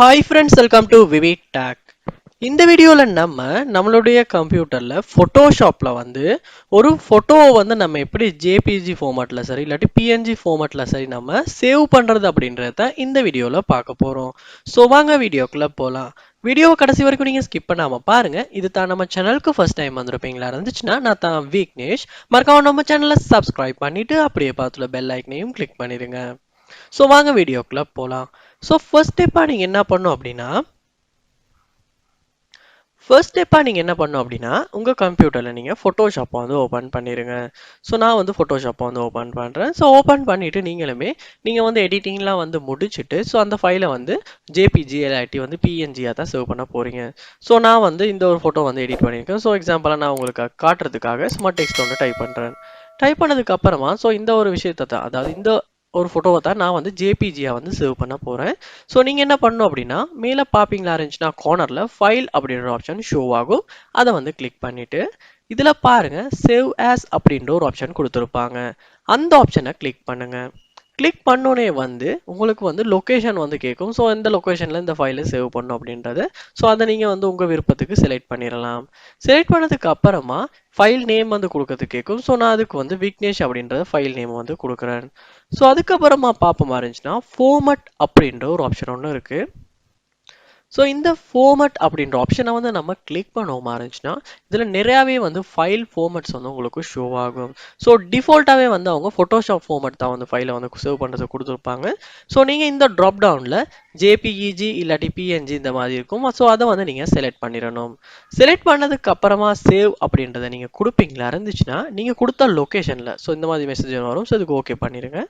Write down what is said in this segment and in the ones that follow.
Hi friends, welcome to VividTech. இந்த வீடியோல நம்மளுடைய கம்ப்யூட்டர்ல போட்டோஷாப்ல ஒரு போட்டோவை நம்ம எப்படி JPG ஃபார்மட்ல சரி இல்லாட்டி PNG ஃபார்மட்ல சரி நம்ம சேவ் பண்றது அப்படின்றத இந்த வீடியோல பார்க்க போறோம். சோ வாங்க வீடியோக்குள்ள போலாம். வீடியோ கடைசி வரைக்கும் நீங்க ஸ்கிப் பண்ணாம பாருங்க. இது தான் நம்ம சேனலுக்கு ஃபர்ஸ்ட் டைம் வந்திருப்பீங்களா இருந்துச்சுன்னா நான் தான் விக்னேஷ். மறக்காம நம்ம சேனலை சப்ஸ்கிரைப் பண்ணிட்டு அப்படியே பார்த்துல பெல் ஐக்கனையும் கிளிக் பண்ணிடுங்க. சோ வாங்க வீடியோக்குள்ள போலாம். ஸோ ஃபர்ஸ்ட் ஸ்டெப்பாக நீங்கள் என்ன பண்ணும் அப்படின்னா உங்கள் கம்ப்யூட்டரில் நீங்கள் ஃபோட்டோஷாப்பை ஓப்பன் பண்ணிடுங்க. ஸோ நான் ஃபோட்டோஷாப்பை ஓப்பன் பண்ணுறேன். ஸோ ஓப்பன் பண்ணிவிட்டு நீங்கள் எடிட்டிங்லாம் முடிச்சுட்டு ஸோ அந்த ஃபைலை ஜேபிஜி இல்லாட்டி பிஎன்ஜியாக தான் சேவ் பண்ண போகிறீங்க. ஸோ நான் இந்த ஒரு ஃபோட்டோ எடிட் பண்ணியிருக்கேன். ஸோ எக்ஸாம்பிளாக நான் உங்களுக்கு காட்டுறதுக்காக ஸ்மார்ட் டெக்ஸ்ட் டைப் பண்ணுறேன். டைப் பண்ணதுக்கு அப்புறமா ஸோ இந்த ஒரு விஷயத்தை தான் அதாவது இந்த ஒரு ஃபோட்டோவை தான் நான் ஜேபிஜியாக சேவ் பண்ண போகிறேன். ஸோ நீங்கள் என்ன பண்ணணும் அப்படின்னா மேலே பார்ப்பீங்களா இருந்துச்சுன்னா கார்னரில் ஃபைல் அப்படின்ற ஆப்ஷன் ஷோ ஆகும். அதை கிளிக் பண்ணிவிட்டு இதில் பாருங்கள் சேவ் ஆஸ் அப்படின்ற ஒரு ஆப்ஷன் கொடுத்துருப்பாங்க. அந்த ஆப்ஷனை கிளிக் பண்ணுங்கள். கிளிக் பண்ணோனே உங்களுக்கு லொக்கேஷன் கேட்கும். ஸோ எந்த லொக்கேஷனில் இந்த ஃபைலை சேவ் பண்ணும் அப்படின்றது. ஸோ அதை நீங்கள் உங்கள் விருப்பத்துக்கு செலக்ட் பண்ணிடலாம். செலக்ட் பண்ணதுக்கு அப்புறமா ஃபைல் நேம் கொடுக்கறதுக்கு கேட்கும். ஸோ நான் அதுக்கு விக்னேஷ் அப்படின்ற ஃபைல் நேம் கொடுக்குறேன். ஸோ அதுக்கப்புறமா பார்ப்போமா இருந்துச்சுன்னா ஃபார்மட் அப்படின்ற ஒரு ஆப்ஷன் ஒன்று இருக்குது. ஸோ இந்த ஃபார்மட் அப்படின்ற ஆப்ஷனை நம்ம கிளிக் பண்ணுவோமா இருந்துச்சுன்னா இதில் நிறையாவே ஃபைல் ஃபார்மட்ஸ் உங்களுக்கு ஷோ ஆகும். ஸோ டிஃபால்ட்டாகவே அவங்க ஃபோட்டோஷாப் ஃபார்மட் தான் ஃபைலை சேவ் பண்ணுறது கொடுத்துருப்பாங்க. ஸோ நீங்கள் இந்த ட்ராப் டவுனில் ஜேபிஇஜி இல்லாட்டி பிஎன்ஜி இந்த மாதிரி இருக்கும். ஸோ அதை நீங்கள் செலக்ட் பண்ணிடணும். செலக்ட் பண்ணதுக்கு அப்புறமா சேவ் அப்படின்றத நீங்கள் கொடுப்பீங்களா இருந்துச்சுன்னா நீங்கள் கொடுத்த லொக்கேஷனில் ஸோ இந்த மாதிரி மெசேஜ் வரும். ஸோ இதுக்கு ஓகே பண்ணிடுங்க.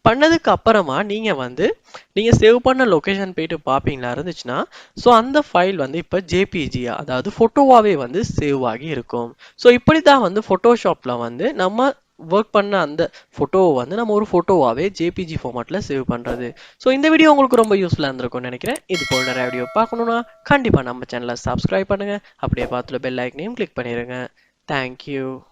பண்ணதுக்கு அப்புறமா நீங்கள் சேவ் பண்ண லொக்கேஷன் போயிட்டு பார்ப்பீங்களா இருந்துச்சுன்னா ஸோ அந்த ஃபைல் இப்போ ஜேபிஜியா அதாவது ஃபோட்டோவாகவே சேவ் ஆகி இருக்கும். ஸோ இப்படி தான் ஃபோட்டோஷாப்பில் நம்ம ஒர்க் பண்ண அந்த ஃபோட்டோவை நம்ம ஒரு ஃபோட்டோவாகவே ஜேபிஜி ஃபார்மேட்டில் சேவ் பண்ணுறது. ஸோ இந்த வீடியோ உங்களுக்கு ரொம்ப யூஸ்ஃபுல்லாக இருந்திருக்கும்னு நினைக்கிறேன். இது போல் நிறைய வீடியோ பார்க்கணுன்னா கண்டிப்பாக நம்ம சேனலை சப்ஸ்கிரைப் பண்ணுங்கள். அப்படியே பார்த்துல பெல் ஐக்கனையும் கிளிக் பண்ணிடுங்க. தேங்க்யூ.